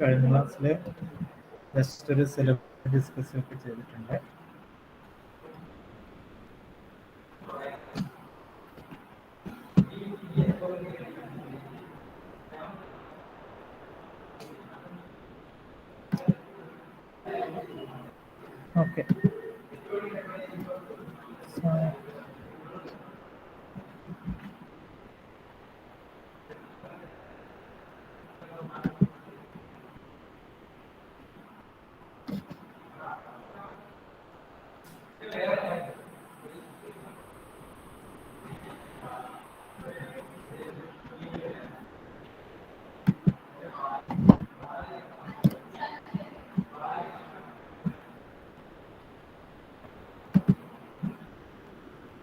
കഴിഞ്ഞ ക്ലാസ്സിൽ ജസ്റ്റ് ഒരു സിലബസ് ഡിസ്കസ് ഒക്കെ ചെയ്തിട്ടുണ്ട്. Okay,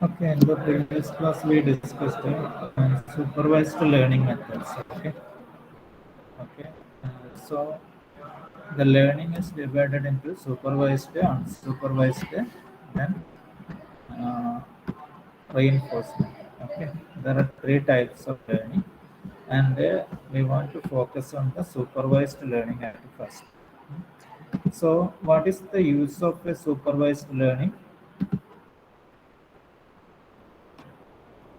Okay, in the previous class we discussed supervised learning methods. Okay. So the learning is divided into supervised, unsupervised, then reinforcement. Okay, there are three types of learning, and we want to focus on the supervised learning at first. So, what is the use of a supervised learning?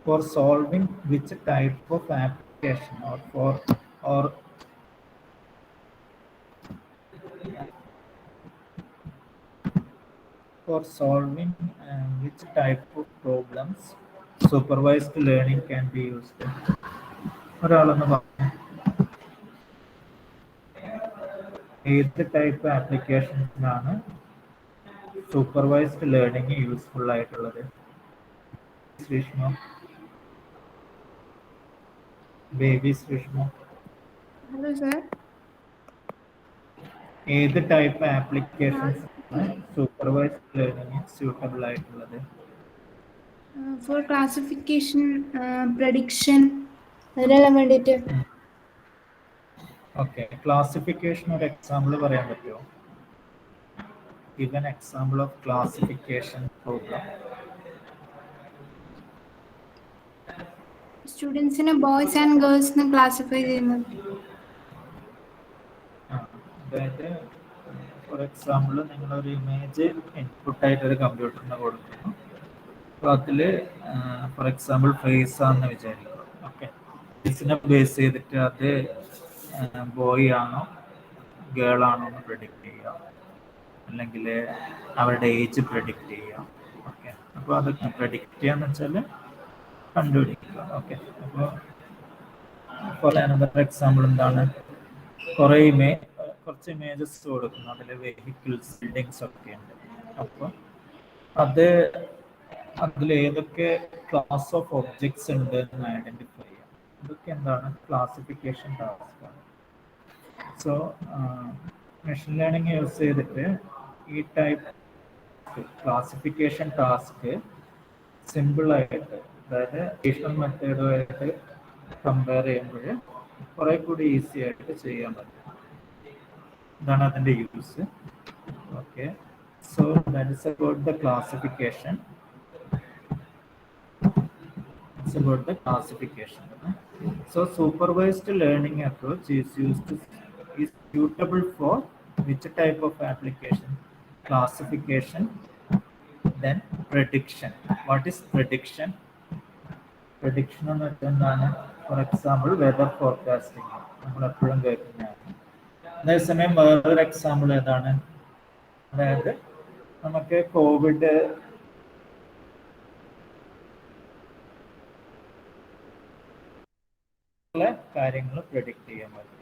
For solving which type of application, or for solving which type of problems supervised learning can be used. ഒരാളൊന്ന് പറഞ്ഞു, ഏത് type ആപ്ലിക്കേഷൻസിനാണ് supervised learning useful ആയിട്ടുള്ളത്? Sreeshma, Baby Sreeshma. Hello sir, ഏത് type applications supervised learning suitable ആയിട്ടുള്ളത്? For classification, prediction, അതിനെല്ലാം വേണ്ടിയിട്ട്. Okay, classification ഒരു എക്സാമ്പിൾ പറയാൻ പറ്റുമോ? Give an example of classification program. സ്റ്റുഡൻസിനെ ബോയ്സ് ആൻഡ് ഗേൾസ് എന്ന് ക്ലാസിഫൈ ചെയ്യുന്നത്. അതായത് ഫോർ എക്സാമ്പിൾ നിങ്ങളൊരു ഇമേജ് ഇൻപുട്ടായിട്ട് ഒരു കമ്പ്യൂട്ടറിന് കൊടുക്കുന്നു. അപ്പോൾ അതിൽ ഫോർ എക്സാമ്പിൾ ഫേസ് ആണെന്ന് വിചാരിക്കും. ഓക്കെ, ഫേസിനെ ബേസ് ചെയ്തിട്ട് അത് ബോയ് ആണോ ഗേൾ ആണോ എന്ന് പ്രെഡിക്റ്റ് ചെയ്യാം, അല്ലെങ്കിൽ അവരുടെ ഏജ് പ്രെഡിക്റ്റ് ചെയ്യാം. ഓക്കെ, അപ്പോൾ അതൊക്കെ പ്രെഡിക്റ്റ് ചെയ്യാന്ന് വെച്ചാൽ കണ്ടുപിടിക്കുക. ഓക്കെ, അപ്പോൾ ഫോർ അനദർ എക്സാമ്പിൾ എന്താണ്, കുറച്ച് ഇമേജസ് കൊടുക്കുന്നു, അതിൽ വെഹിക്കിൾസ്, ബിൽഡിങ്സ് ഒക്കെ ഉണ്ട്. അപ്പോൾ അതിൽ ഏതൊക്കെ ക്ലാസ് ഓഫ് ഒബ്ജക്ട്സ് ഉണ്ട് എന്ന് ഐഡന്റിഫൈ ചെയ്യാം. ഇതൊക്കെ എന്താണ് ക്ലാസിഫിക്കേഷൻ ടാസ്ക് ആണ്. സോ മെഷീൻ ലേണിംഗ് യൂസ് ചെയ്തിട്ട് ഈ ടൈപ്പ് ക്ലാസിഫിക്കേഷൻ ടാസ്ക് സിമ്പിളായിട്ട്, അതായത് ട്രഡീഷണൽ മെത്തേഡുമായിട്ട് കമ്പയർ ചെയ്യുമ്പോൾ കുറെ കൂടി ഈസി ആയിട്ട് ചെയ്യാൻ പറ്റും. ഇതാണ് അതിൻ്റെ use. Okay, so that is about the classification. It's about the classification. So supervised learning approach is suitable for which type of application? Classification, then prediction. What is prediction? Prediction എന്ന് വെച്ചാൽ, for example weather forecasting നമ്മൾ എപ്പോഴും കേൾക്കുന്നതാണ്. അതേസമയം വേറൊരു example ഏതാണ്? അതായത് നമുക്ക് കോവിഡ് കാര്യങ്ങൾ പ്രെഡിക്റ്റ് ചെയ്യാൻ പറ്റും.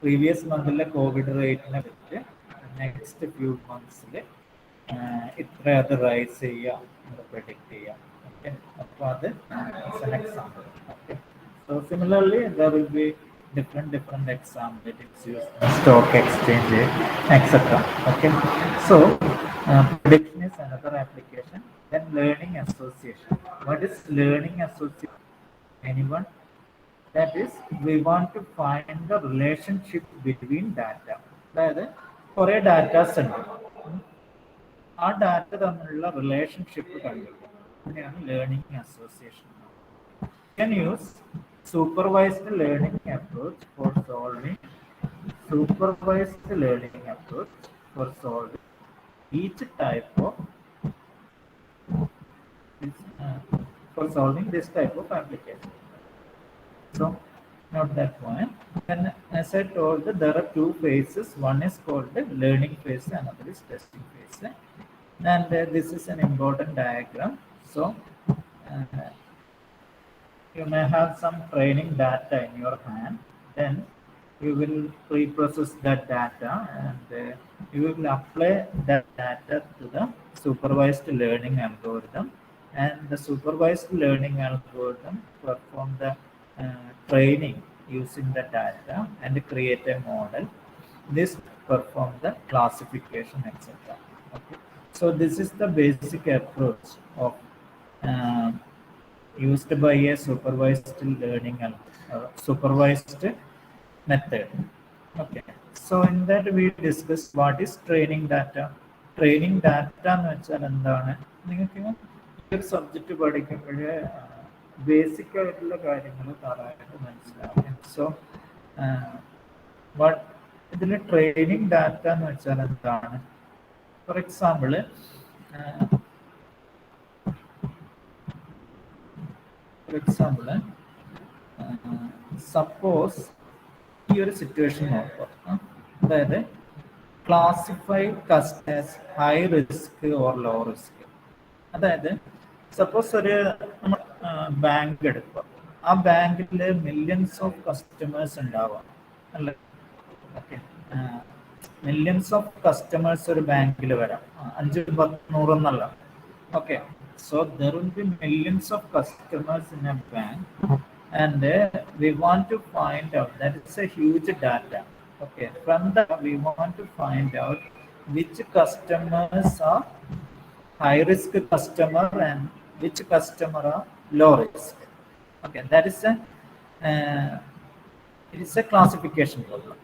പ്രീവിയസ് മന്തിലെ കോവിഡ് റേറ്റിനെ പറ്റി നെക്സ്റ്റ് ഫ്യൂ മന്ത്സിൽ ഇത്ര അത് റൈസ് ചെയ്യാം എന്ന് പ്രെഡിക്റ്റ് ചെയ്യാം. ഓക്കെ, അപ്പോൾ അത് example. Okay, so similarly there will be different example. It's used in stock exchange, etc. Okay, so prediction is another application. Then learning association. What is learning association? Anyone? That is, we want to find the relationship between data. അതായത് കുറേ datas ഉണ്ട്, ആ data തമ്മിലുള്ള relationship കണ്ടുപിടിക്കും. അങ്ങനെയാണ് learning association. Can use supervised learning approach for solving supervised learning approach for solving each type of this type of application. So note that point. And as I told, there are two phases. One is called the learning phase, another is testing phase. And this is an important diagram. So you may have some training data in your hand. Then you will pre-process that data and you will apply that data to the supervised learning algorithm. And the supervised learning algorithm perform the training using the data and create a model. This perform the classification, etc. Okay. So this is the basic approach of used by a supervised learning supervised method. Okay. So in that we discuss what is training data. Training data എന്ന് വെച്ചാൽ എന്താണ്? നിങ്ങൾക്ക് ഈ ഒരു subject പഠിക്കുമ്പോൾ basic ആയിട്ടുള്ള കാര്യങ്ങൾ താറായിട്ട് മനസ്സിലാവും. സോ ഇതിൽ ട്രെയിനിങ് ഡാറ്റ എന്ന് വെച്ചാൽ എന്താണ്? ഫോർ എക്സാമ്പിൾ സപ്പോസ് ഈ ഒരു സിറ്റുവേഷൻ നോക്കാം. അതായത് classify customers high risk or low risk. അതായത് സപ്പോസ് ഒരു നമ്മൾ ബാങ്ക് എടുക്കുക. ആ ബാങ്കിൽ മില്യൺസ് ഓഫ് കസ്റ്റമേഴ്സ് ഉണ്ടാവാം അല്ലേ? ഓക്കെ, മില്യൺസ് ഓഫ് കസ്റ്റമേഴ്സ് ഒരു ബാങ്കിൽ വരാം, 500 എന്നല്ല. Okay, so there will be millions of customers in a bank and we want to find out, that is a huge data. Okay, from that we want to find out which customers are high risk customer and which customer are low risk. Okay, that is it is a classification problem.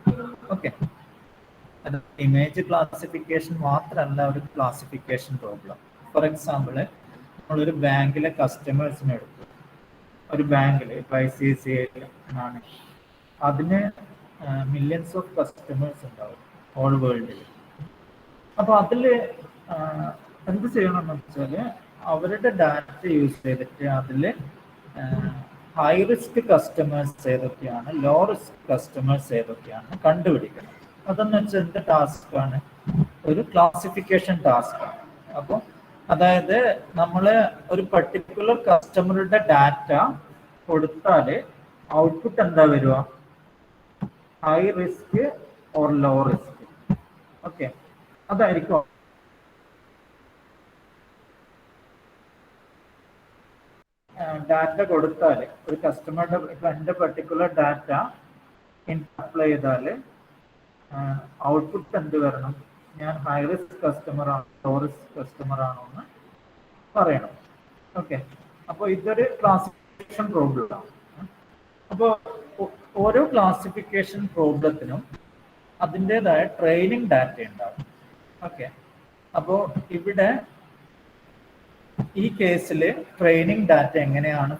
Okay, അത് image classification മാത്രമല്ല ഒരു classification problem. For example നമ്മളൊരു ബാങ്കിലെ കസ്റ്റമേഴ്സിനെ എടുത്തു. ഒരു ബാങ്കിൽ ICICI ആണ്, അതിന് മില്യൺസ് ഓഫ് കസ്റ്റമേഴ്സ് ഉണ്ടാവും ഓൾ വേൾഡിൽ. അപ്പോൾ അതിൽ എന്ത് ചെയ്യണമെന്ന് വെച്ചാൽ അവരുടെ ഡാറ്റ യൂസ് ചെയ്തിട്ട് അതിൽ ഹൈ റിസ്ക് കസ്റ്റമേഴ്സ് ഏതൊക്കെയാണ്, ലോ റിസ്ക് കസ്റ്റമേഴ്സ് ഏതൊക്കെയാണ് കണ്ടുപിടിക്കണം. അതെന്ന് വെച്ചാൽ എന്ത് ടാസ്ക്കാണ്? ഒരു ക്ലാസിഫിക്കേഷൻ ടാസ്ക്കാണ്. അപ്പോൾ അതായത് നമ്മൾ ഒരു പർട്ടിക്കുലർ കസ്റ്റമറുടെ ഡാറ്റ കൊടുത്താൽ ഔട്ട്പുട്ട് എന്താ വരിക? High risk or low risk. Okay, അതായിരിക്കും ഡാറ്റ കൊടുത്താൽ ഒരു കസ്റ്റമറുടെ. ഇപ്പം എൻ്റെ പർട്ടിക്കുലർ ഡാറ്റ അപ്ലൈ ചെയ്താൽ ഔട്ട്പുട്ട് എന്ത് വരണം? ഞാൻ ഹൈ റിസ്ക് കസ്റ്റമർ ആണോ ലോ റിസ്ക് കസ്റ്റമർ ആണോ എന്ന് പറയണം. ഓക്കെ, അപ്പോൾ ഇതൊരു ക്ലാസിഫിക്കേഷൻ പ്രോബ്ലമാണ്. അപ്പോൾ ഓരോ ക്ലാസിഫിക്കേഷൻ പ്രോബ്ലത്തിനും അതിൻ്റെതായ ട്രെയിനിങ് ഡാറ്റ ഉണ്ടാവും. ഓക്കെ, അപ്പോൾ ഇവിടെ ഈ കേസിൽ ട്രെയിനിങ് ഡാറ്റ എങ്ങനെയാണ്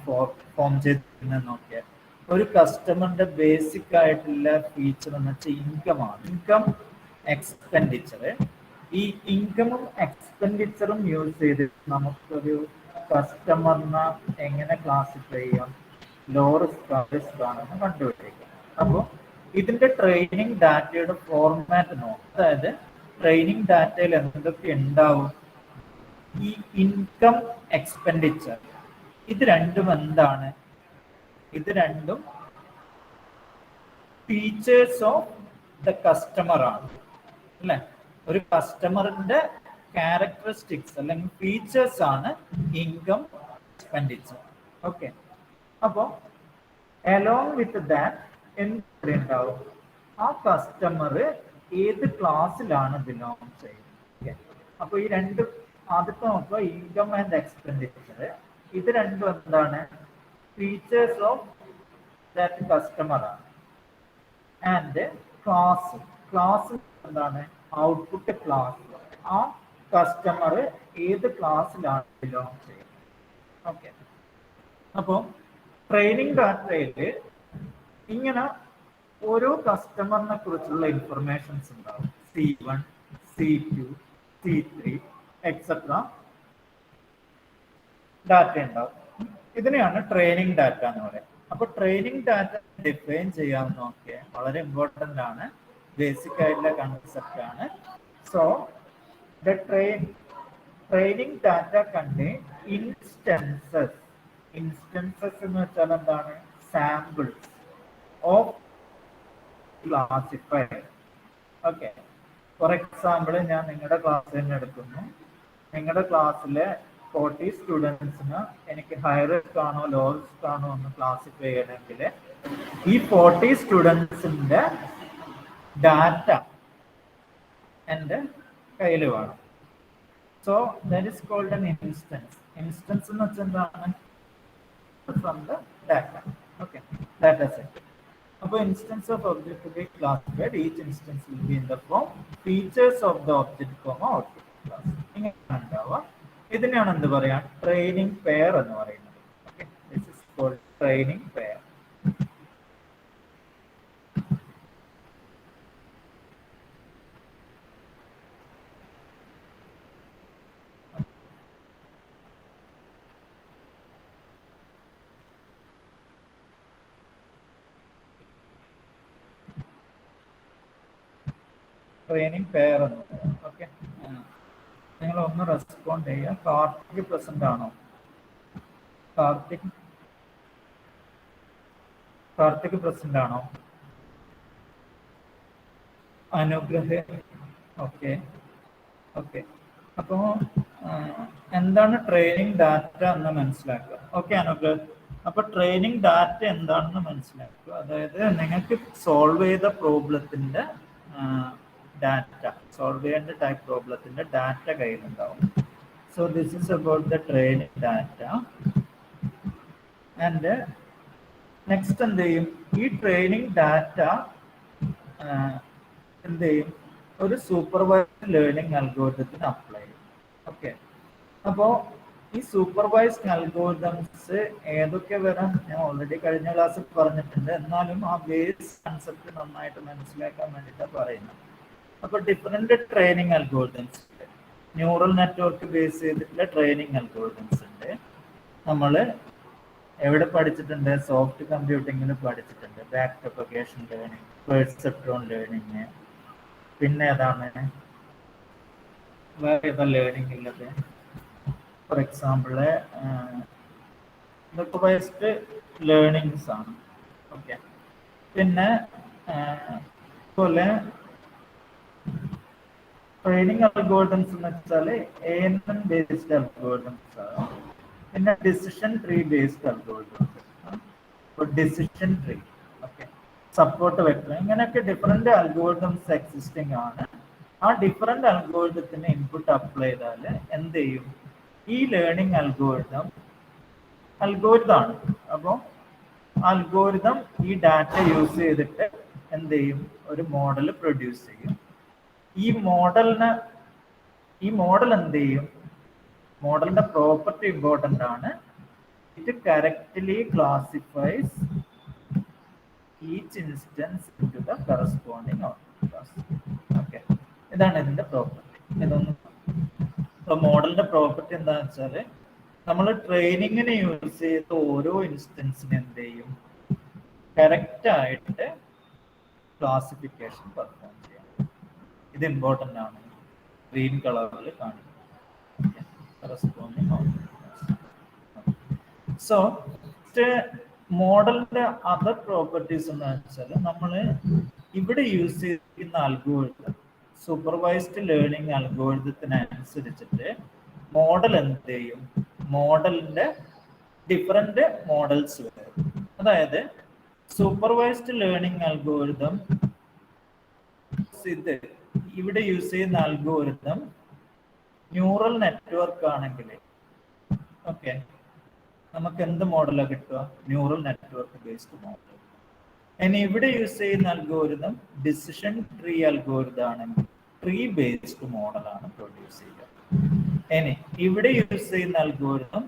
ഫോം ചെയ്തിരിക്കുന്നത് നോക്കിയാൽ, ഒരു കസ്റ്റമറിന്റെ ബേസിക് ആയിട്ടുള്ള ഫീച്ചർ എന്ന് വെച്ചാൽ ഇൻകമാണ്. Income, expenditure. ഈ ഇൻകമും എക്സ്പെൻഡിച്ചറും യൂസ് ചെയ്ത് നമുക്കൊരു കസ്റ്റമറിനെ എങ്ങനെ ക്ലാസിഫൈ ചെയ്യാം, ലോ റിസ്ക് റിസ്ക് ആണെന്ന് കണ്ടുപിടിക്കാം. അപ്പോൾ ഇതിന്റെ ട്രെയിനിങ് ഡാറ്റയുടെ ഫോർമാറ്റ് നോക്കാം. അതായത് ട്രെയിനിങ് ഡാറ്റയിൽ എന്തൊക്കെ ഉണ്ടാവും? ഈ ഇൻകം, എക്സ്പെൻഡിച്ചർ, ഇത് രണ്ടും എന്താണ്? ഇത് രണ്ടും ഫീച്ചേഴ്സ് ഓഫ് ദ കസ്റ്റമർ ആണ് അല്ലെ? ഒരു കസ്റ്റമറിന്റെ ക്യാരക്ടറിസ്റ്റിക്സ് അല്ലെങ്കിൽ ഫീച്ചേഴ്സ് ആണ് ഇൻകം, എക്സ്പെൻഡിച്ചർ. ഓക്കെ, അപ്പോൾ അലോങ് വിത്ത് ദാറ്റ് എന്തുണ്ടാവും? ആ കസ്റ്റമർ ഏത് ക്ലാസ്സിലാണ് ബിലോങ് ചെയ്യുന്നത്. ഓക്കെ, അപ്പോൾ ഈ രണ്ട് ആദ്യത്തെ നോക്കുക, ഇൻകം ആൻഡ് എക്സ്പെൻഡിച്ചർ. ഇത് രണ്ടും എന്താണ്? ഫീച്ചേഴ്സ് ഓഫ് ദാറ്റ് കസ്റ്റമർ ആണ്. ആൻഡ് ക്ലാസ്, ക്ലാസ് എന്താണ്? Output class. ആ കസ്റ്റമർ ഏത് ക്ലാസ്സിലാണ് ബിലോങ് ചെയ്യുന്നത്. ഓക്കെ, അപ്പോൾ ട്രെയിനിങ് ഡാറ്റയിൽ ഇങ്ങനെ ഓരോ കസ്റ്റമറിനെ കുറിച്ചുള്ള ഇൻഫർമേഷൻസ് ഉണ്ടാവും. C1, C2, C3 etcetera data ഉണ്ടാവും. ഇതിനെയാണ് ട്രെയിനിങ് ഡാറ്റ എന്ന് പറയുന്നത്. അപ്പൊ ട്രെയിനിങ് ഡാറ്റ ഡിഫൈൻ ചെയ്യാമെന്നൊക്കെ വളരെ ഇമ്പോർട്ടൻ്റ് ആണ്, ബേസിക് ആയിട്ടുള്ള കൺസെപ്റ്റ് ആണ്. So the training data contain instances. Instances എന്ന് വെച്ചാൽ എന്താണ്? Samples of classifier. Okay, for example ഞാൻ നിങ്ങളുടെ ക്ലാസ് തന്നെ എടുക്കുന്നു. നിങ്ങളുടെ ക്ലാസ്സിലെ 40 സ്റ്റുഡൻസിന് എനിക്ക് ഹൈ റിസ്ക് ആണോ ലോ റിസ്ക് ആണോ എന്ന് ക്ലാസിഫൈ ചെയ്യണമെങ്കിൽ ഈ 40 സ്റ്റുഡൻസിന്റെ ഡാറ്റ എൻ്റെ കയ്യിൽ വേണം. So that is called an instance. Instance എന്ന് വെച്ചാൽ എന്താണ്? From the data. Okay, data set. അപ്പോൾ instance of object to be classified, each instance will be in the form features of the object comma output class. ഇങ്ങനെയാണ് ഉണ്ടാവുക. ഇതിനെയാണ് എന്ത് പറയാ? Training pair എന്ന് പറയുന്നത്. Okay, this is called training pair. Training pair എന്ന് പറയാം. ഓക്കെ, നിങ്ങൾ ഒന്ന് റെസ്പോണ്ട് ചെയ്യുക. കാർത്തിക് പ്രസന്റ് ആണോ? കാർത്തിക് പ്രസന്റ് ആണോ? അനുഗ്രഹ്? Okay okay. അപ്പോൾ എന്താണ് ട്രെയിനിങ് ഡാറ്റ എന്ന് മനസ്സിലാക്കുക. ഓക്കെ അനുഗ്രഹ്, അപ്പൊ ട്രെയിനിങ് ഡാറ്റ എന്താണെന്ന് മനസ്സിലാക്കുക. അതായത് നിങ്ങൾക്ക് സോൾവ് ചെയ്ത പ്രോബ്ലത്തിന്റെ ഡാറ്റ, സോൾവ് ചെയ്യേണ്ട ടൈപ്പ് പ്രോബ്ലത്തിന്റെ ഡാറ്റ കയ്യിലുണ്ടാവും. So this is about the training data. And next എന്ത് ചെയ്യും? ഈ ട്രെയിനിങ് ഡാറ്റ എന്ത് ചെയ്യും? ഒരു സൂപ്പർവൈസ്ഡ് ലേണിംഗ് അൽഗോരിതത്തിന് അപ്ലൈ ചെയ്യും. ഓക്കെ, അപ്പോൾ ഈ സൂപ്പർവൈസ്ഡ് അൽഗോരിതംസ് ഏതൊക്കെ വരാം ഞാൻ ഓൾറെഡി കഴിഞ്ഞ ക്ലാസ്സിൽ പറഞ്ഞിട്ടുണ്ട്. എന്നാലും ആ ബേസ് കൺസെപ്റ്റ് നന്നായിട്ട് മനസ്സിലാക്കാൻ വേണ്ടിയിട്ടാണ് പറയുന്നത്. അപ്പോൾ ഡിഫറെന്റ് ട്രെയിനിങ് അൽഗോരിതംസ് ഉണ്ട്. ന്യൂറൽ നെറ്റ്വർക്ക് ബേസ് ചെയ്തിട്ടുള്ള ട്രെയിനിങ് അൽഗോരിതംസ് ഉണ്ട്. നമ്മൾ എവിടെ പഠിച്ചിട്ടുണ്ട്? സോഫ്റ്റ് കമ്പ്യൂട്ടിങ്ങിൽ പഠിച്ചിട്ടുണ്ട്. Back propagation learning, perceptron learning, പിന്നെ ഏതാണ് വേറെ ഏതാ ലേണിംഗ് ഉള്ളത്? ഫോർ എക്സാമ്പിള് സൂപ്പർവൈസ്ഡ് ലേണിങ്സ് ആണ്. ഓക്കെ, പിന്നെ അതുപോലെ ട്രെയിനിങ് അൽഗോരിതംസ് എന്ന് വെച്ചാൽ ANN ബേസ്ഡ് അൽഗോരിതംസ് ആണ്. പിന്നെ decision tree based algorithms, decision tree, okay, support vector, ഇങ്ങനെയൊക്കെ ഡിഫറെന്റ് അൽഗോരിതംസ് എക്സിസ്റ്റിംഗ് ആണ്. ആ ഡിഫറെന്റ് അൽഗോരിതത്തിന് ഇൻപുട്ട് അപ്ലൈ ചെയ്താൽ എന്ത് ചെയ്യും? ഈ ലേണിംഗ് അൽഗോരിതമാണ്. അപ്പോൾ അൽഗോരിതം ഈ ഡാറ്റ യൂസ് ചെയ്തിട്ട് എന്ത് ചെയ്യും? ഒരു മോഡൽ പ്രൊഡ്യൂസ് ചെയ്യും. ഈ മോഡൽ എന്ത് ചെയ്യും? മോഡലിന്റെ പ്രോപ്പർട്ടി ഇമ്പോർട്ടൻ്റ് ആണ്. It correctly classifies each instance into the corresponding output class. Okay, ഇതാണ് ഇതിന്റെ പ്രോപ്പർട്ടി. ഇതൊന്നും മോഡലിന്റെ പ്രോപ്പർട്ടി എന്താണെന്ന് വെച്ചാൽ നമ്മൾ ട്രെയിനിങ്ങിന് യൂസ് ചെയ്ത ഓരോ ഇൻസ്റ്റൻസിന് എന്ത് ചെയ്യും? കറക്റ്റ് ആയിട്ട് ക്ലാസിഫിക്കേഷൻ പെർഫോം ചെയ്യാം. ഇത് ഇമ്പോർട്ടൻ്റ് ആണ്. ഗ്രീൻ കളറിൽ കാണിക്കും. സോ മോഡലിന്റെ അതർ പ്രോപ്പർട്ടീസ് എന്ന് വെച്ചാൽ നമ്മൾ ഇവിടെ യൂസ് ചെയ്യുന്ന അൽഗോരിതം, സൂപ്പർവൈസ്ഡ് ലേണിംഗ് അൽഗോരിതത്തിനനുസരിച്ചിട്ട് മോഡൽ എന്ത് ചെയ്യും? മോഡലിന്റെ ഡിഫറെന്റ് മോഡൽസ് വരും. അതായത് സൂപ്പർവൈസ്ഡ് ലേണിംഗ് അൽഗോരിതം ഇത് ഇവിടെ യൂസ് ചെയ്യുന്ന അൽഗോരിതം ന്യൂറൽ നെറ്റ്വർക്ക് ആണെങ്കിൽ ഓക്കെ, നമുക്ക് എന്ത് മോഡലാണ് കിട്ടുക? Neural network based model. ഇനി ഇവിടെ യൂസ് ചെയ്യുന്ന അൽഗോരിതം ഡിസിഷൻ ട്രീ അൽഗോരിതം ആണെങ്കിൽ ട്രീ ബേസ്ഡ് മോഡലാണ് പ്രൊഡ്യൂസ് ചെയ്യുക. ഇനി ഇവിടെ യൂസ് ചെയ്യുന്ന algorithm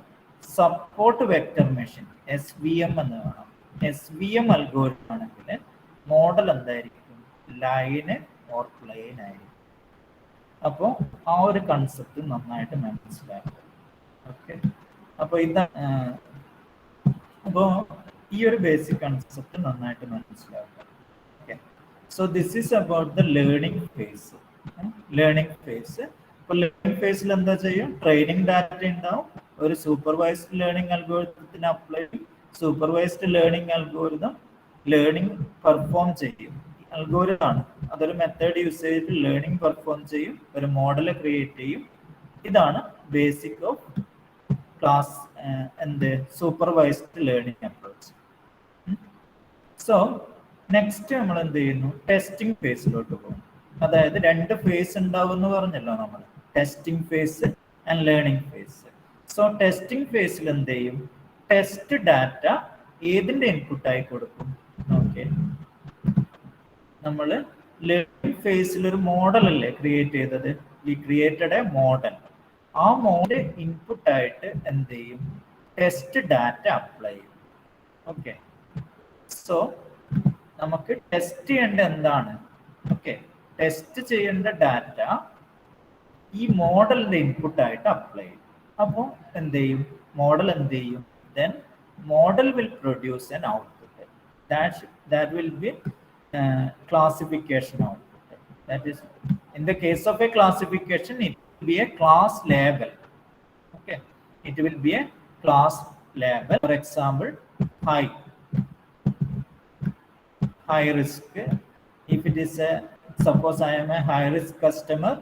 support vector machine SVM എന്ന് വേണം. SVM അൽഗോരിതം ആണെങ്കിൽ മോഡൽ എന്തായിരിക്കും? ലൈന് ഓർ പ്ലെയിൻ ആയിരിക്കും. അപ്പോൾ ആ ഒരു കൺസെപ്റ്റ് നന്നായിട്ട് മനസ്സിലാക്കുക. ഓക്കെ, അപ്പോൾ ഇതാണ്. അപ്പോൾ ഈ ഒരു ബേസിക് കൺസെപ്റ്റ് നന്നായിട്ട് മനസ്സിലാക്കുക. Okay, so this is about the learning phase. Learning phase. അപ്പോൾ ലേണിംഗ് ഫേസിൽ എന്താ ചെയ്യും? ട്രെയിനിങ് ഡാറ്റ ഉണ്ടാവും, ഒരു സൂപ്പർവൈസ്ഡ് ലേണിംഗ് അൽഗോരിതത്തിന് അപ്ലൈ ചെയ്യും. Supervised learning algorithm learning perform ചെയ്യും. അൽഗോരിതം ആണ്, അതൊരു മെത്തേഡ് യൂസ് ചെയ്തിട്ട് ലേണിംഗ് പെർഫോം ചെയ്യും, ഒരു മോഡൽ ക്രിയേറ്റ് ചെയ്യും. ഇതാണ് ബേസിക് ഓഫ് ക്ലാസ് എന്ത് supervised learning approach. So next നമ്മൾ എന്ത് ചെയ്യുന്നു? ടെസ്റ്റിംഗ് ഫേസിലോട്ട് പോകും. അതായത് 2 ഫേസ് ഉണ്ടാവും എന്ന് പറഞ്ഞല്ലോ നമ്മൾ, testing phase and learning phase. So testing ഫേസിൽ എന്ത് ചെയ്യും? ടെസ്റ്റ് ഡാറ്റ ഏതിന്റെ ഇൻപുട്ടായി കൊടുക്കും? ഓക്കെ, നമ്മൾ ലേണിംഗ് ഫേസിൽ ഒരു മോഡൽ അല്ലേ ക്രിയേറ്റ് ചെയ്തത്? V created A model. ആ മോഡൽ ഇൻപുട്ട് ആയിട്ട് എന്ത് ചെയ്യും? ടെസ്റ്റ് ഡാറ്റ അപ്ലൈ ചെയ്യും. ഓക്കെ, സോ നമുക്ക് ടെസ്റ്റ് ചെയ്യേണ്ട എന്താണ്? ഓക്കെ, ടെസ്റ്റ് ചെയ്യേണ്ട ഡാറ്റ ഈ മോഡലിന്റെ ഇൻപുട്ട് ആയിട്ട് അപ്ലൈ ചെയ്യും. അപ്പോൾ എന്ത് ചെയ്യും? മോഡൽ എന്ത് ചെയ്യും? Then model will produce an output. That will be classification output. That is, in the case of a classification, it will be a class label. Okay, it will be a class label. For example, high risk. If it is a, suppose I am a high risk customer,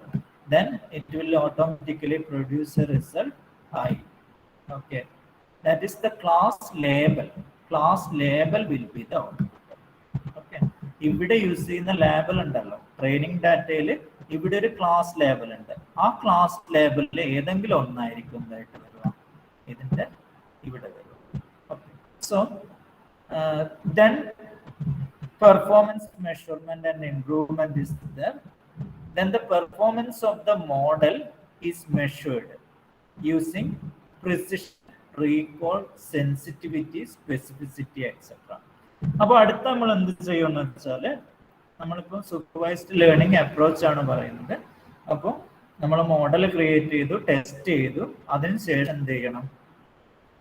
then it will automatically produce a result high. Okay, that is the class label. Class label will be the output. Okay, ഇവിടെ use ചെയ്യുന്ന label ഉണ്ടല്ലോ training ഡാറ്റയിൽ, ഇവിടെ ഒരു class label ഉണ്ട്. ആ class ലേബലിൽ ഏതെങ്കിലും ഒന്നായിരിക്കും എന്തായിട്ട് വരിക? ഇതിന്റെ ഇവിടെ വരും. Okay, so then performance measurement and improvement is there. Then the performance of the model is measured using precision, recall, sensitivity, specificity, etc. അപ്പോൾ അടുത്ത നമ്മൾ എന്ത് ചെയ്യുമെന്ന് വെച്ചാൽ, നമ്മളിപ്പോൾ സൂപ്പർവൈസ്ഡ് ലേണിംഗ് അപ്രോച്ച് ആണ് പറയുന്നത്. അപ്പോൾ നമ്മൾ മോഡൽ ക്രിയേറ്റ് ചെയ്തു, ടെസ്റ്റ് ചെയ്തു, അതിനുശേഷം എന്ത് ചെയ്യണം?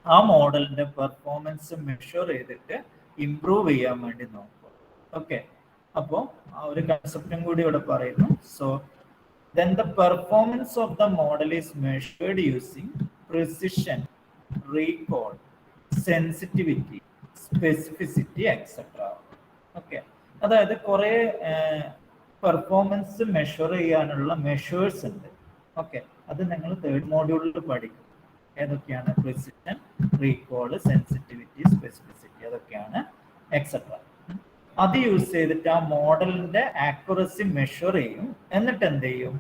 ആ മോഡലിന്റെ പെർഫോമൻസ് മെഷർ ചെയ്തിട്ട് ഇംപ്രൂവ് ചെയ്യാൻ വേണ്ടി നോക്കും. ഓക്കെ, അപ്പോൾ ആ ഒരു കൺസെപ്റ്റും കൂടി ഇവിടെ പറയുന്നു. So then the performance of the model is measured using precision, recall, sensitivity, specificity, etc. Okay, അതായത് കുറെ പെർഫോമൻസ് മെഷർ ചെയ്യാനുള്ള മെഷേഴ്സ് ഉണ്ട്. ഓക്കെ, അത് നിങ്ങൾ 3rd മോഡ്യൂളിൽ പഠിക്കും. ഏതൊക്കെയാണ്? പ്രിസിഷൻ, റീകോൾ, സെൻസിറ്റിവിറ്റി, സ്പെസിഫിസിറ്റി, അതൊക്കെയാണ് എക്സെട്ര. അത് യൂസ് ചെയ്തിട്ട് ആ മോഡലിന്റെ ആക്യുറസി മെഷർ ചെയ്യും. എന്നിട്ട് എന്ത് ചെയ്യും?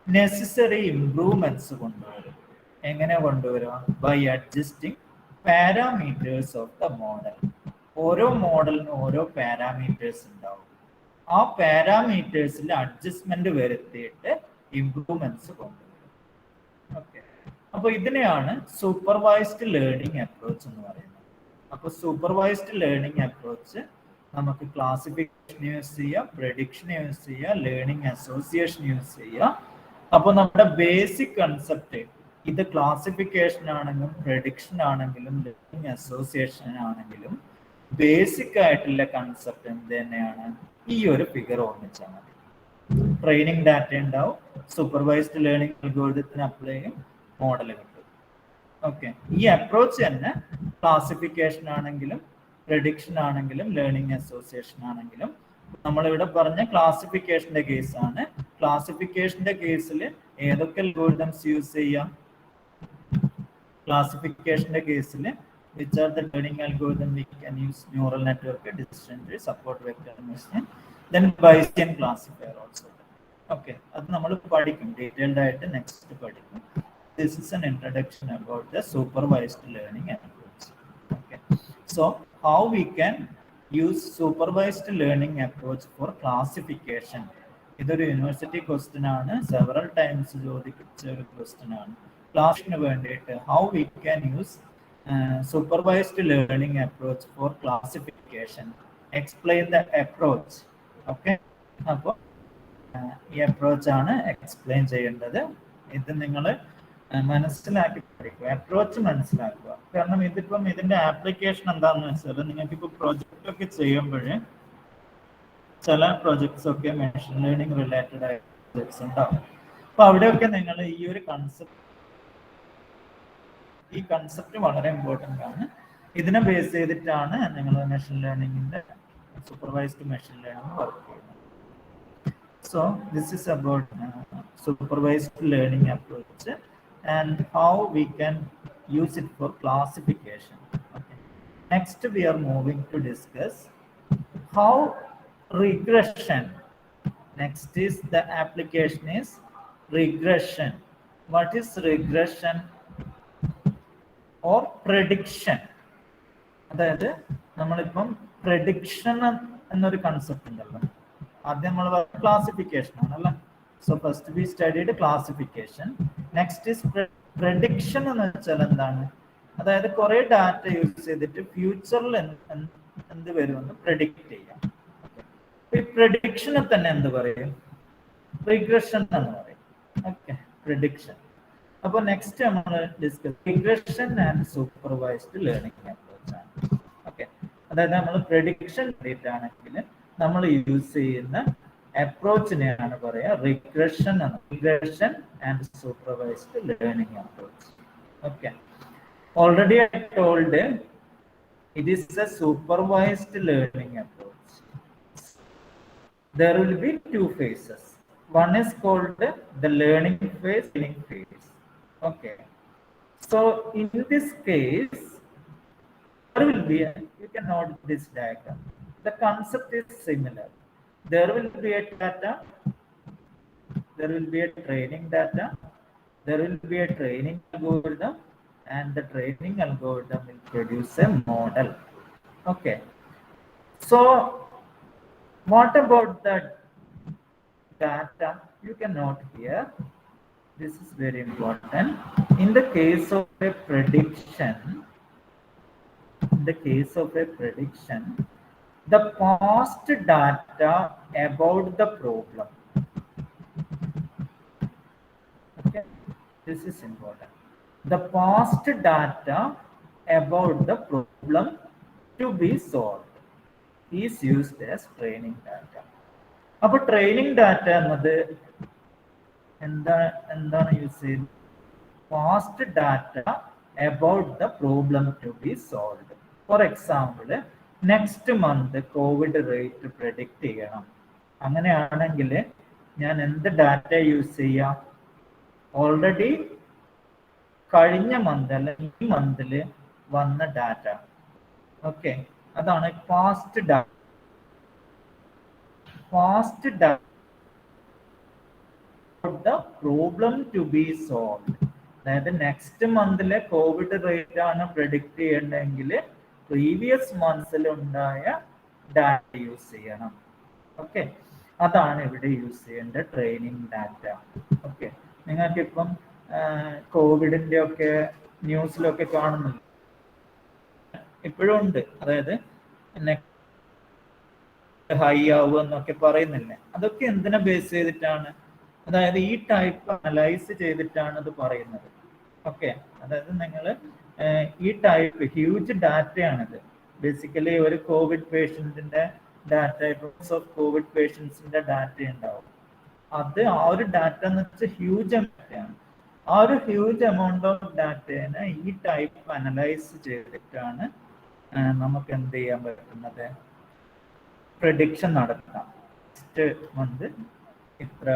നെസസറി ഇംപ്രൂവ്മെന്റ്സ് കൊണ്ടുവരും. എങ്ങനെ കൊണ്ടുവരിക? By adjusting parameters of the model. ഓരോ മോഡലിനും ഓരോ പാരാമീറ്റേഴ്സ് ഉണ്ടാവും. ആ പാരാമീറ്റേഴ്സിൽ അഡ്ജസ്റ്റ്മെന്റ് വരുത്തിയിട്ട് ഇംപ്രൂവ്മെന്റ്സ് കൊണ്ടുവരും. ഓക്കെ, അപ്പോൾ ഇതിനെയാണ് സൂപ്പർവൈസ്ഡ് ലേണിംഗ് അപ്രോച്ച് എന്ന് പറയുന്നത്. അപ്പോൾ സൂപ്പർവൈസ്ഡ് ലേണിംഗ് അപ്രോച്ച് നമുക്ക് ക്ലാസിഫിക്കേഷൻ യൂസ് ചെയ്യാം, പ്രഡിക്ഷൻ യൂസ് ചെയ്യാം, ലേണിംഗ് അസോസിയേഷൻ യൂസ് ചെയ്യാം. അപ്പോൾ നമ്മുടെ ബേസിക് കൺസെപ്റ്റ് ഇത് ക്ലാസിഫിക്കേഷൻ ആണെങ്കിലും പ്രഡിക്ഷൻ ആണെങ്കിലും ലേണിംഗ് അസോസിയേഷൻ ആണെങ്കിലും ബേസിക് ആയിട്ടുള്ള കൺസെപ്റ്റ് എന്ത് തന്നെയാണ്? ഈ ഒരു ഫിഗർ ഓർമ്മിച്ചാൽ മതി. ട്രെയിനിങ് ഡാറ്റ ഉണ്ടാവും, സൂപ്പർവൈസ്ഡ് ലേണിംഗ് അൽഗോരിതത്തിന് അപ്ലൈ ചെയ്യും, മോഡൽ കിട്ടും. ഓക്കെ, ഈ അപ്രോച്ച് തന്നെ ക്ലാസിഫിക്കേഷൻ ആണെങ്കിലും പ്രഡിക്ഷൻ ആണെങ്കിലും ലേണിംഗ് അസോസിയേഷൻ ആണെങ്കിലും. നമ്മളിവിടെ പറഞ്ഞ ക്ലാസിഫിക്കേഷന്റെ കേസാണ്. ക്ലാസിഫിക്കേഷന്റെ കേസിൽ ഏതൊക്കെ അൽഗോരിതംസ് യൂസ് ചെയ്യാം? ക്ലാസിഫിക്കേഷന്റെ കേസിൽ which are the learning algorithm we can use? Neural network, decision tree, support vector machine, then Bayesian classifier also. Okay, അത് നമ്മൾ പഠിക്കും ഡീറ്റെയിൽഡ് ആയിട്ട് നെക്സ്റ്റ് പഠിക്കും. This is an introduction about the supervised learning approach. Okay, so how we can use supervised learning approach for classification? ഇതൊരു university question ആണ്, several times ചോദിച്ച ഒരു question ആണ്. ക്ലാസ്സിന് വേണ്ടിയിട്ട് how we can use supervised learning approach for classification explain the approach. Okay, അപ്പോൾ ഈ അപ്രോച്ചാണ് explain ചെയ്യേണ്ടത്. ഇത് നിങ്ങൾ മനസ്സിലാക്കി പഠിക്കുക, അപ്രോച്ച് മനസ്സിലാക്കുക. കാരണം ഇതിപ്പം ഇതിന്റെ ആപ്ലിക്കേഷൻ എന്താണെന്ന് വെച്ചാൽ നിങ്ങൾക്കിപ്പോൾ പ്രൊജക്റ്റ് ഒക്കെ ചെയ്യുമ്പോൾ ചില പ്രൊജക്ട്സ് ഒക്കെ മെഷീൻ ലേണിംഗ് റിലേറ്റഡ് ആയ പ്രൊജക്ട്സ് ഉണ്ടാവും. അപ്പൊ അവിടെയൊക്കെ നിങ്ങൾ ഈ ഒരു കൺസെപ്റ്റ് വളരെ ഇമ്പോർട്ടൻ്റ് ആണ്. ഇതിനെ ബേസ് ചെയ്തിട്ടാണ് നിങ്ങൾ മെഷീൻ ലേണിംഗിന്റെ സൂപ്പർവൈസ്ഡ് മെഷീൻ ലേണിംഗ് വർക്ക് ചെയ്യുന്നത്. So this is about supervised learning approach and how we can use it for classification. Okay. Next we are moving to discuss how regression. Next is the application is regression. What is regression or prediction? അതായത് നമ്മളിപ്പം prediction എന്നൊരു concept ഉണ്ടല്ലോ, ആദ്യം നമ്മൾ classification ആണല്ലോ. So first we studied classification. Next is prediction എന്ന് വെച്ചാൽ എന്താണ്? അതായത് കുറെ ഡാറ്റ യൂസ് ചെയ്തിട്ട് ഫ്യൂച്ചറിൽ എന്ത് വരുമെന്ന് പ്രഡിക്റ്റ് ചെയ്യാം. ഈ പ്രഡിക്ഷനെ തന്നെ എന്ത് പറയും? റിഗ്രഷൻ എന്ന് പറയും. Okay, prediction. അപ്പോൾ നെക്സ്റ്റ് നമ്മൾ discuss regression and supervised learning approach ആണ്. ഓക്കെ, അതായത് നമ്മൾ പ്രഡിക്ഷൻ ആണെങ്കിൽ നമ്മൾ യൂസ് ചെയ്യുന്ന അപ്രോച്ചിനെയാണ് പറയാ regression and supervised learning approach. Okay, already I told it is A supervised learning approach. There will be two phases. One is called the learning phase. Okay, so in this case there will be you can note this diagram. The concept is similar. There will be a data, there will be a training data, there will be a training algorithm, and the training algorithm will produce a model. Okay, so what about the data? You can note here, this is very important. In the case of a prediction, the past data about the problem. Okay, this is important. The past data about the problem to be solved is used as training data. അപ്പോൾ training data എന്നത് എന്താണ് use ചെയ്യുന്നത്? Past data about the problem to be solve. For example, next month COVID rate predict ചെയ്യണം. അങ്ങനെയാണെങ്കിൽ ഞാൻ എന്ത് data use ചെയ്യാം? Already കഴിഞ്ഞ മന്ത് അല്ലെങ്കിൽ ഈ മന്തിൽ വന്ന ഡാറ്റ. ഓക്കെ, അതാണ് past data. The problem to be solve. അതായത് നെക്സ്റ്റ് മന്തിലെ കോവിഡ് റേറ്റ് ആണ് പ്രെഡിക്റ്റ് ചെയ്യേണ്ടതെങ്കിൽ പ്രീവിയസ് മന്ത്സിൽ ഉണ്ടായ ഡാറ്റ യൂസ് ചെയ്യണം. ഓക്കെ, അതാണ് ഇവിടെ യൂസ് ചെയ്യേണ്ട ട്രെയിനിങ് ഡാറ്റ. ഓക്കെ, നിങ്ങൾക്കിപ്പം കോവിഡിന്റെ ഒക്കെ ന്യൂസിലൊക്കെ കാണുന്നില്ല, ഇപ്പോഴും ഉണ്ട്. അതായത് ഹൈ ആവുക എന്നൊക്കെ പറയുന്നില്ലേ, അതൊക്കെ എന്തിനെ ബേസ് ചെയ്തിട്ടാണ്? അതായത് ഈ ടൈപ്പ് അനലൈസ് ചെയ്തിട്ടാണ് അത് പറയുന്നത്. ഓക്കെ, അതായത് നിങ്ങൾ ഈ ടൈപ്പ് ഹ്യൂജ് ഡാറ്റയാണിത്. ബേസിക്കലി ഒരു കോവിഡ് പേഷ്യന്റിന്റെ ഡാറ്റ, ഓഫ് കോവിഡ് പേഷ്യൻസിന്റെ ഡാറ്റ ഉണ്ടാവും. അത് ആ ഒരു ഡാറ്റ എന്ന് വെച്ചാൽ ഹ്യൂജ് ഡാറ്റയാണ്. ആ ഒരു ഹ്യൂജ് എമൗണ്ട് ഓഫ് ഡാറ്റേനെ ഈ ടൈപ്പ് അനലൈസ് ചെയ്തിട്ടാണ് നമുക്ക് എന്ത് ചെയ്യാൻ പറ്റുന്നത്? പ്രഡിക്ഷൻ നടത്താം. നെക്സ്റ്റ് മന്ത് ഇത്ര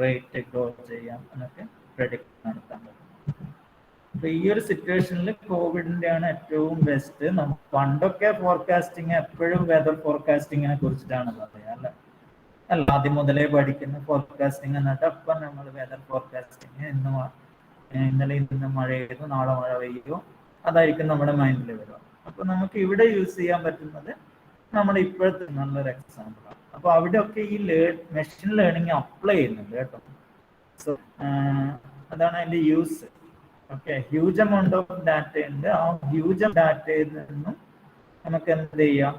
റേറ്റ് ഗ്രോ ചെയ്യാം എന്നൊക്കെ പ്രഡിക്ഷൻ നടത്താൻ പറ്റും. അപ്പൊ ഈ ഒരു സിറ്റുവേഷനിൽ കോവിഡിന്റെ ആണ് ഏറ്റവും ബെസ്റ്റ്. നമുക്ക് പണ്ടൊക്കെ ഫോർകാസ്റ്റിംഗ് എപ്പോഴും വെതർ ഫോർകാസ്റ്റിങ്ങിനെ കുറിച്ചിട്ടാണ് പറയാ, അല്ല ആദ്യം മുതലേ പഠിക്കുന്ന ഫോർകാസ്റ്റിംഗ് എന്നിട്ട് അപ്പം നമ്മൾ വെതർ ഫോർകാസ്റ്റിംഗ് ഇന്നലെ ഇന്ന് മഴ പെയ്തു, നാളെ മഴ പെയ്യോ, അതായിരിക്കും നമ്മുടെ മൈൻഡിൽ വരിക. അപ്പൊ നമുക്ക് ഇവിടെ യൂസ് ചെയ്യാൻ പറ്റുന്നത് നമ്മുടെ ഇപ്പോഴത്തെ നല്ലൊരു എക്സാമ്പിളാണ്. അപ്പൊ അവിടെയൊക്കെ ഈ മെഷീൻ ലേണിംഗ് അപ്ലൈ ചെയ്യുന്നുണ്ട് കേട്ടോ. സോ അതാണ് അതിന്റെ use. Okay, huge amount of data ഉണ്ട്. ആ ഹ്യൂജ് ഡാറ്റയിൽ നിന്നും നമുക്ക് എന്ത് ചെയ്യാം?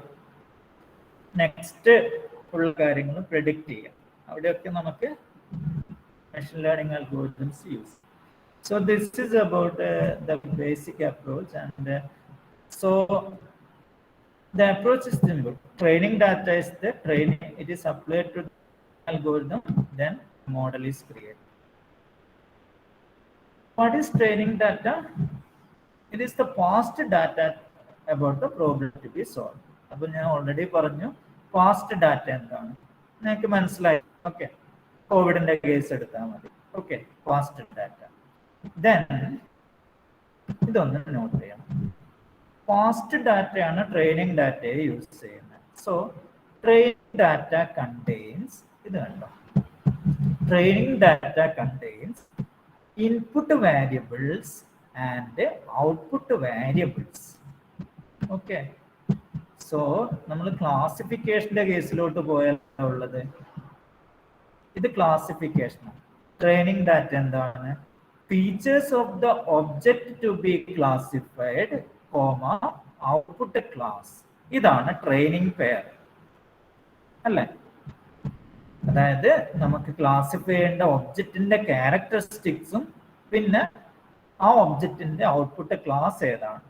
നെക്സ്റ്റ് ഉള്ള കാര്യങ്ങൾ പ്രെഡിക്റ്റ് ചെയ്യാം. അവിടെയൊക്കെ നമുക്ക് machine learning algorithms use. So this is about the basic approach, and so the approach is simple. Training data is the training. It is applied to the algorithm, then model is created. What is training data? It is the past data about the problem to be solved. അപ്പോൾ ഞാൻ already പറഞ്ഞു past data എന്താണ് നിങ്ങൾക്ക് മനസ്സിലായി. Okay, കോവിഡിന്റെ case എടുത്താൽ മതി. Okay, past data. Then ഇതൊന്ന് നോട്ട് ചെയ്യണം. പാസ്റ്റ് ഡാറ്റയാണ് ട്രെയിനിങ് ഡാറ്റയെ യൂസ് ചെയ്യുന്നത്. സോ ട്രെയിനിങ് ഡാറ്റ കണ്ടെയ്ൻസ്, ഇത് കണ്ടോ, training data contains input variables and output variables. Okay, so നമ്മൾ ക്ലാസിഫിക്കേഷന്റെ കേസിലോട്ട് പോയാൽ ഉള്ളത് ഇത് ക്ലാസിഫിക്കേഷനാണ്. ട്രെയിനിങ് ഡാറ്റ എന്താണ്? Features of the object to be classified, comma output class. ഇതാണ് ട്രെയിനിങ് പെയർ അല്ലേ? അതായത് നമുക്ക് ക്ലാസിഫൈ ചെയ്യേണ്ട ഒബ്ജക്റ്റിന്റെ ക്യാരക്ടറിസ്റ്റിക്സും പിന്നെ ആ ഒബ്ജക്റ്റിന്റെ ഔട്ട്പുട്ട് ക്ലാസ് ഏതാണ്.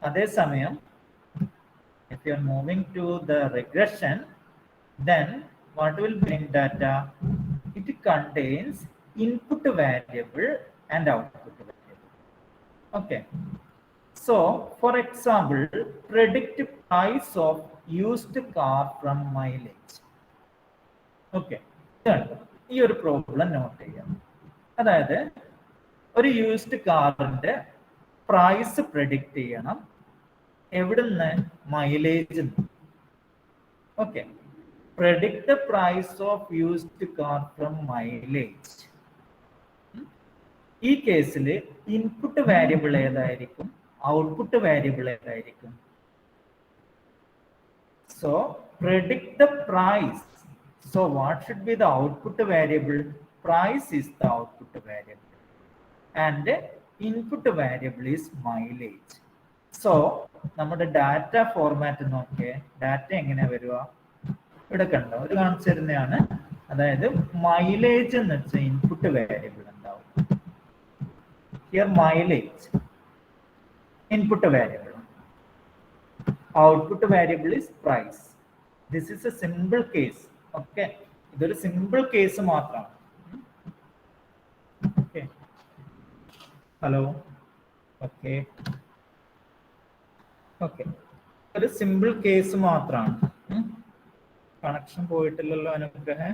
അതേസമയം if you are moving to the regression, then what will bring data? It contains input variable and output variable. Okay, so for example, predict price of used car from mileage. Okay, ഈ ഒരു problem not ചെയ്യാം. അതായത് ഒരു used കാറിന്റെ price predict ചെയ്യണം. എവിടുന്ന്? Mileage. Okay, predict the price of used car from mileage. ഈ കേസിൽ ഇൻപുട്ട് വേരിയബിൾ ഏതായിരിക്കും? ഔട്ട്പുട്ട് വേരിയബിൾ ഏതായിരിക്കും? So predict the price. So what should be the output variable? Price is the output variable and input variable is mileage. So നമ്മുടെ data format നോക്കിയേ. Data എങ്ങനെയാ വരിക? ഇവിടെ കണ്ടോ, ഒരു കാണിച്ചു തരുന്നതാണ്. അതായത് മൈലേജ് എന്ന് വെച്ചാൽ ഇൻപുട്ട് വേരിയബിൾ ഉണ്ടാവും. Here mileage input variable, output variable is price. This is a simple case. Okay, ഇതൊരു സിമ്പിൾ കേസ് മാത്രമാണ്. Okay, hello. ഓക്കെ ഓക്കെ, ഒരു സിമ്പിൾ കേസ് മാത്രമാണ്. കണക്ഷൻ പോയിട്ടില്ലല്ലോ അനുഗ്രഹം?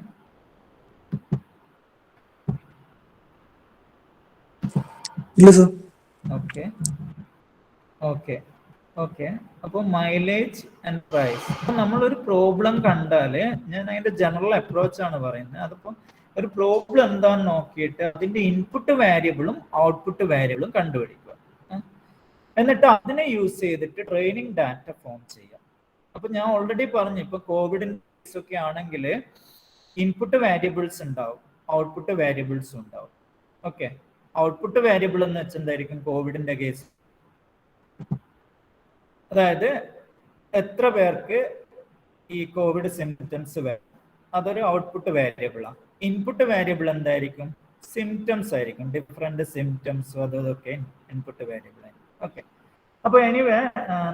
Okay okay okay. അപ്പൊ മൈലേജ് ആൻഡ് പ്രൈസ്. അപ്പൊ നമ്മളൊരു problem കണ്ടാല്, ഞാൻ അതിന്റെ ജനറൽ അപ്രോച്ച് ആണ് പറയുന്നത്. അതിപ്പോ ഒരു പ്രോബ്ലം എന്താന്ന് നോക്കിയിട്ട് അതിന്റെ ഇൻപുട്ട് വേരിയബിളും ഔട്ട്പുട്ട് വേരിയബിളും കണ്ടുപിടിക്കുക. എന്നിട്ട് അതിനെ യൂസ് ചെയ്തിട്ട് ട്രെയിനിങ് ഡാറ്റ ഫോം ചെയ്യാം. അപ്പൊ ഞാൻ ഓൾറെഡി പറഞ്ഞു, ഇപ്പൊ കോവിഡിന്റെ കേസ് ഒക്കെ ആണെങ്കിൽ ഇൻപുട്ട് വേരിയബിൾസ് ഉണ്ടാവും, ഔട്ട്പുട്ട് വേരിയബിൾസും ഉണ്ടാവും. ഓക്കെ, ഔട്ട്പുട്ട് വേരിയബിൾ എന്ന് വെച്ചാൽ എന്തായിരിക്കും? കോവിഡിന്റെ കേസ് അതായത് എത്ര പേർക്ക് ഈ കോവിഡ് സിംറ്റംസ് വരും, അതൊരു ഔട്ട്പുട്ട് വേരിയബിളാണ്. ഇൻപുട്ട് വേരിയബിൾ എന്തായിരിക്കും? സിംറ്റംസ് ആയിരിക്കും. ഡിഫറെന്റ് സിംറ്റംസ് അതൊക്കെ ഇൻപുട്ട് വേരിയബിൾ. ഓക്കെ, അപ്പൊ എനിവേ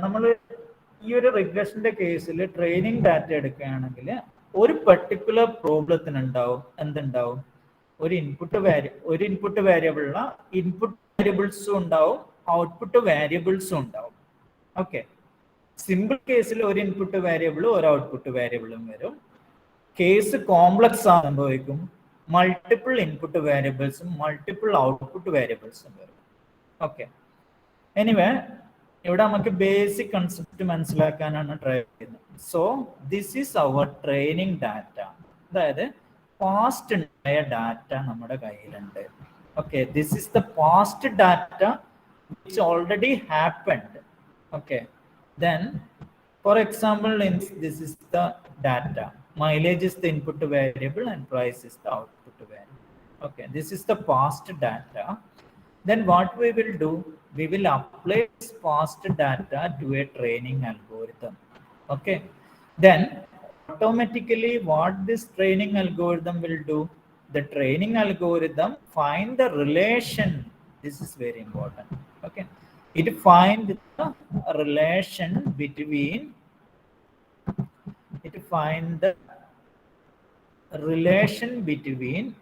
നമ്മൾ ഈ ഒരു റിഗ്രഷന്റെ കേസിൽ ട്രെയിനിങ് ഡാറ്റ എടുക്കുകയാണെങ്കിൽ ഒരു പെർട്ടിക്കുലർ പ്രോബ്ലത്തിന് ഉണ്ടാവും എന്തുണ്ടാവും? ഒരു ഇൻപുട്ട് വേരിയബിളിന് ഇൻപുട്ട് വേരിയബിൾസും ഉണ്ടാവും, ഔട്ട്പുട്ട് വേരിയബിൾസും ഉണ്ടാവും. ഓക്കെ, സിമ്പിൾ കേസിൽ ഒരു ഇൻപുട്ട് വേരിയബിളും ഒരു ഔട്ട്പുട്ട് വേരിയബിളും വരും. കേസ് കോംപ്ലക്സ് സംഭവിക്കും, മൾട്ടിപ്പിൾ ഇൻപുട്ട് വേരിയബിൾസും മൾട്ടിപ്പിൾ ഔട്ട്പുട്ട് വേരിയബിൾസും വരും. ഓക്കെ, എനിവേ ഇവിടെ നമുക്ക് ബേസിക് കൺസെപ്റ്റ് മനസ്സിലാക്കാനാണ് ട്രൈ ചെയ്യുന്നത്. So this is our training data. അതായത് പാസ്റ്റ് ഉണ്ടായ ഡാറ്റ നമ്മുടെ കയ്യിലുണ്ട്. Okay, this is the past data which already happened. Okay, then for example this is the data, mileage is the input variable and price is the output variable. Okay, this is the past data. Then what we will do, we will apply this past data to a training algorithm. Okay, then automatically what this training algorithm will do, the training algorithm find the relation. This is very important. Okay, it find the relation between, it find the relation between,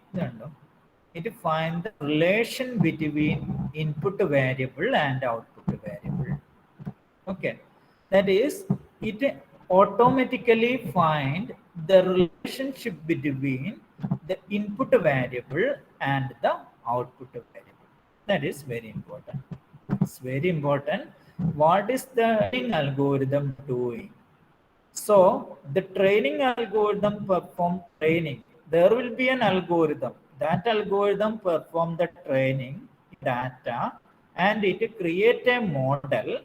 it find the relation between input variable and output variable. Okay, that is, it automatically find the relationship between the input variable and the output variable. That is very important. It's very important. What is the algorithm doing? So the training algorithm perform training. There will be an algorithm. That algorithm perform the training data and it create a model.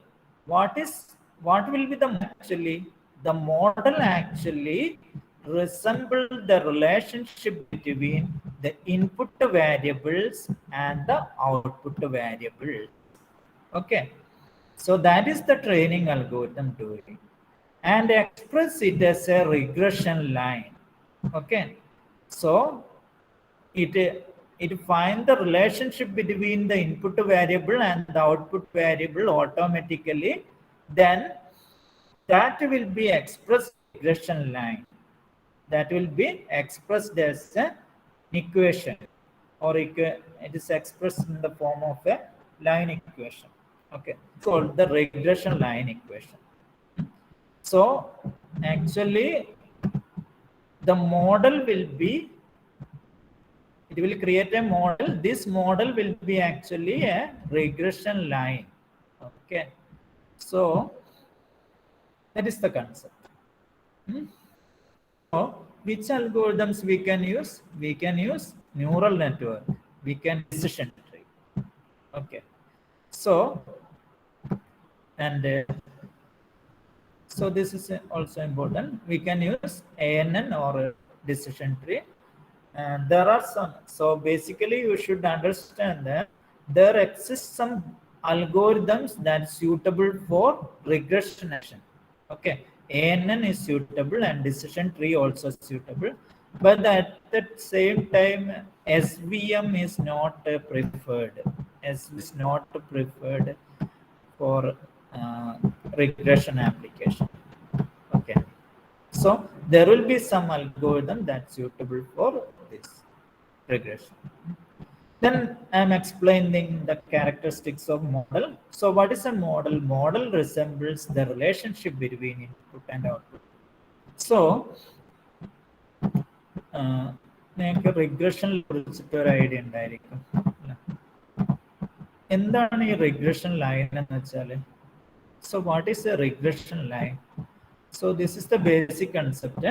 What will be the actually? The model actually resemble the relationship between the input variables and the output variables. Okay. So that is the training algorithm doing, and express it as a regression line. Okay, so it find the relationship between the input variable and the output variable automatically, then that will be expressed regression line, that will be expressed as an equation, or it is expressed in the form of a line equation. Okay, called the regression line equation. So actually the model will be, it will create a model. This model will be actually a regression line. Okay, so that is the concept. So which algorithms we can use? We can use neural network, we can decision tree. Okay, so and so this is also important. We can use ANN or decision tree. And there are some. So basically, you should understand that there exists some algorithms that suitable for regression action. Okay, ANN is suitable and decision tree also suitable, but at the same time, SVM is not preferred. SVM is not preferred for regression application. Okay, so there will be some algorithm that's suitable for this regression. Then I'm explaining the characteristics of model. So what is a model? Model resembles the relationship between input and output. So നിങ്ങൾക്ക് റിഗ്രഷനിൽ കുറിച്ചിട്ട് ഒരു idea ഉണ്ടായിരിക്കും. എന്താണ് ഈ regression line എന്ന് വെച്ചാൽ? So what is a regression line? So this is the basic concept.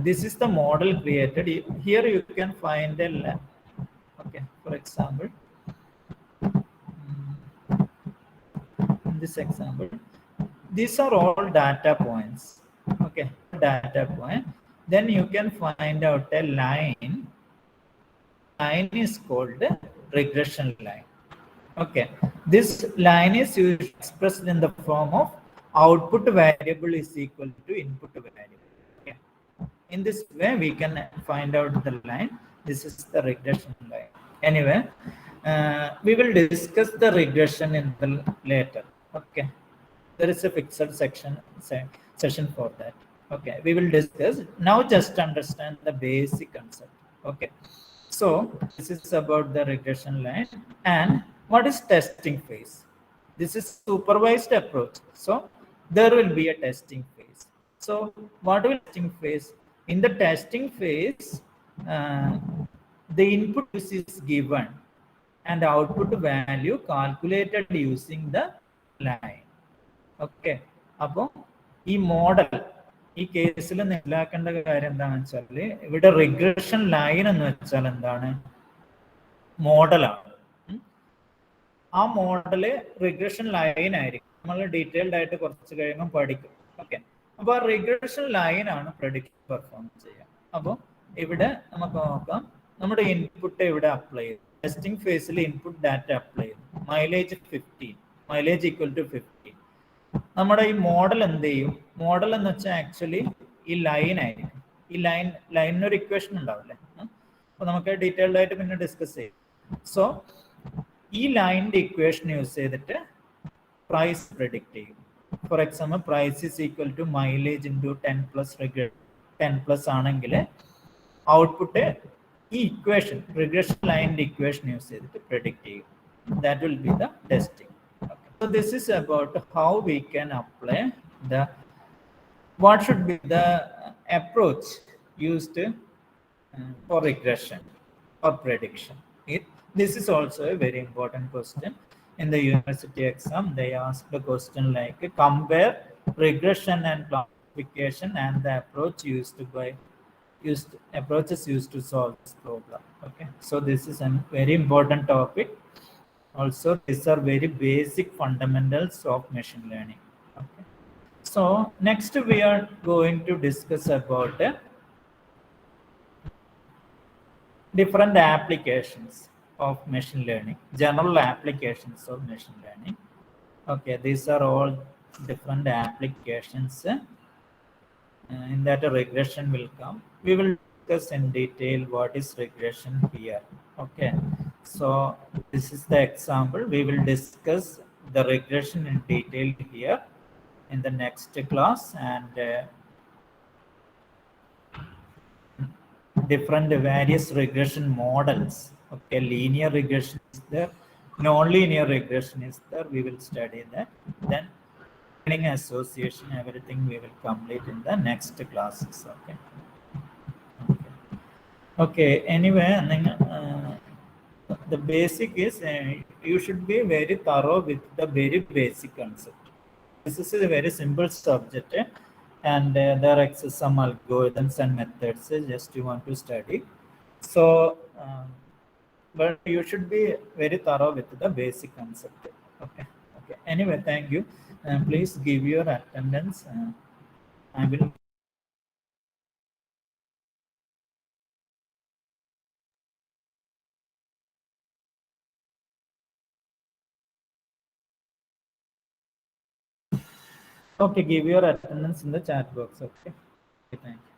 This is the model created. Here you can find a line. Okay, for example, in this example, these are all data points. Okay, data point. Then you can find out a line. Line is called regression line. Okay, this line is expressed in the form of output variable is equal to input variable. Okay. In this way, we can find out the line. This is the regression line. Anyway, we will discuss the regression in the later. Okay, there is a fixed session for that. Okay, we will discuss now. Just understand the basic concept. Okay, so this is about the regression line. And what is testing phase? This is supervised approach. So there will be a testing phase. So what will testing phase? In the testing phase, the input is given and output value calculated using the line. Okay, അപ്പോൾ ഈ model, ഈ കേസിൽ മനസ്സിലാക്കേണ്ട കാര്യം എന്താണെന്ന് വെച്ചാൽ, ഇവിടെ regression line എന്ന് വെച്ചാൽ എന്താണ്? മോഡലാണ്. ആ മോഡല് റിഗ്രഷൻ ലൈൻ ആയിരിക്കും. നമ്മൾ ഡീറ്റെയിൽഡ് ആയിട്ട് കുറച്ച് കഴിയുമ്പോൾ പഠിക്കും. ഓക്കെ, അപ്പൊ ആ റിഗ്രഷൻ ലൈൻ ആണ് പ്രെഡിക്ഷൻ പെർഫോം ചെയ്യുക. അപ്പോൾ ഇവിടെ നമുക്ക് നോക്കാം, നമ്മുടെ ഇൻപുട്ട് ഇവിടെ അപ്ലൈ ചെയ്തു. ടെസ്റ്റിംഗ് ഫേസിൽ ഇൻപുട്ട് ഡാറ്റ അപ്ലൈ ചെയ്തു. Mileage 15, mileage equal to 15. നമ്മുടെ ഈ മോഡൽ എന്ത് ചെയ്യും? മോഡൽ എന്ന് വെച്ചാൽ ആക്ച്വലി ഈ ലൈൻ ആയിരിക്കും. ഈ ലൈനിനൊരു ഇക്വേഷൻ ഉണ്ടാവില്ലേ? അപ്പൊ നമുക്ക് ഡീറ്റെയിൽഡ് ആയിട്ട് പിന്നെ ഡിസ്കസ് ചെയ്യും. സോ ഈ ലൈനിന്റെ ഇക്വേഷൻ യൂസ് ചെയ്തിട്ട് പ്രൈസ് പ്രെഡിക്റ്റ് ചെയ്യും. For example price is equal to mileage into 10+ ആണെങ്കിൽ ഔട്ട്പുട്ട് ഈ ഇക്വേഷൻ റിഗ്രഷൻ ലൈനിന്റെ ഇക്വേഷൻ യൂസ് ചെയ്തിട്ട് പ്രെഡിക്റ്റ് ചെയ്യും. That will be the testing. Okay. So this is about how we can apply what should be the approach used for regression or prediction. This is also a very important question. In the university exam, they asked the question like compare regression and classification and the approaches used to solve this problem. Okay, so this is a very important topic. Also, these are very basic fundamentals of machine learning. Okay. So next we are going to discuss about different applications of machine learning, general applications of machine learning. Okay, these are all different applications in that a regression will come. We will discuss in detail what is regression here. Okay, so this is the example. We will discuss the regression in detail here in the next class, and different various regression models. Okay, linear regression is there, non-linear regression is there. We will study that. Then learning association, everything we will complete in the next classes. Okay. Okay. Anyway, the basic is you should be very thorough with the very basic concept. This is a very simple subject, and there are some algorithms and methods just you want to study. So, but you should be very thorough with the basic concept. Okay. Okay. Anyway, thank you. Please give your attendance. I will. Okay, give your attendance in the chat box. Okay. Thank you.